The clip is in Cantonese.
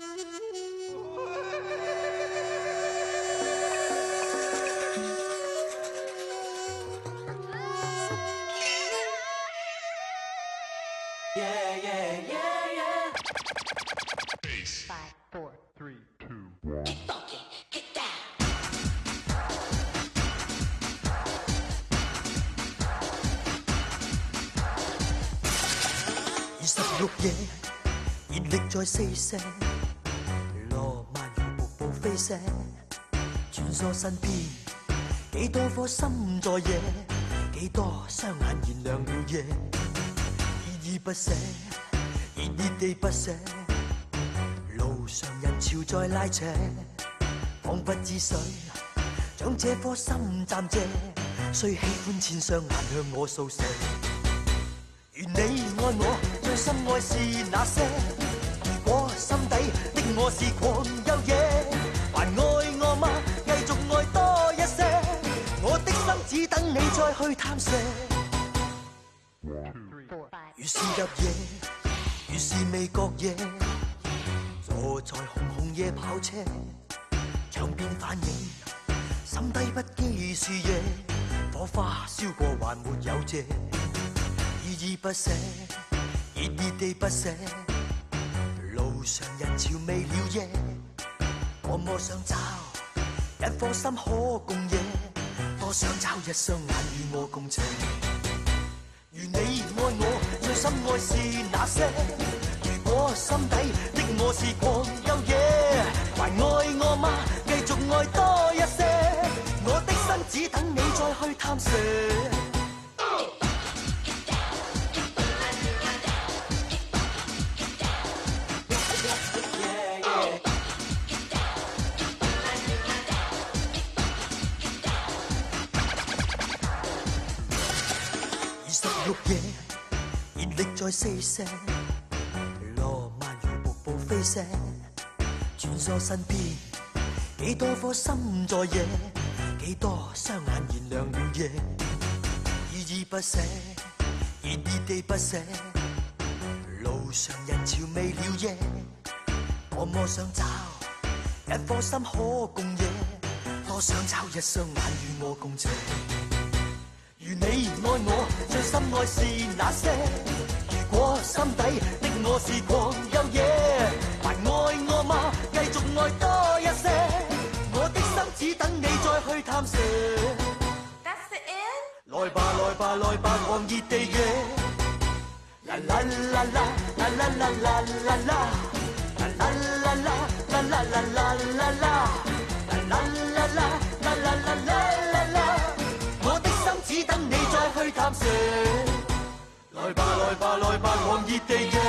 26夜，熱力在四射，羅曼如瀑布飛瀉，穿梭身邊，幾多顆心在野，幾多雙眼燃亮了夜，依依不捨，熱熱地不捨，路上人潮在拉扯，彷不知誰將這顆心暫借，雖喜歡千雙眼向我掃射。願你愛我，最深愛是那些。如果心底的我是狂又野，還愛我嗎？繼續愛多一些。我的心只等你再去探射。越是入夜，越是未覺夜，坐在紅紅夜跑車，窗邊反映心底不羈是夜，火花燒過還沒有謝。依依不捨，熱熱地不捨，路上人潮未了夜，多麼想找一顆心可共夜，多想找一雙眼與我共情。如你愛我，最深愛是那些。如果心底的我是狂又野，還愛我嗎？繼續愛多一些，我的心只等你再去探射。26夜，熱力在四射，羅曼如瀑布飛瀉，穿梭身邊，幾多顆心在野，幾多雙眼燃亮了夜，依依不捨，熱熱地不捨，路上人潮未了夜，多麼想找一顆心可共夜，多想找一雙眼與我共情。如你愛我，最深愛是那些。如果心底的我是狂又野，還愛我嗎？繼續愛多一些，我的心只等你再去探射。That's the end? 來吧來吧來吧，狂熱地野。啦啦啦啦啦啦啦啦啦啦，啦啦啦啦啦啦啦啦啦啦，啦啦啦啦啦啦啦啦。我的心只等你再去探射，來吧來吧來吧，狂熱地野。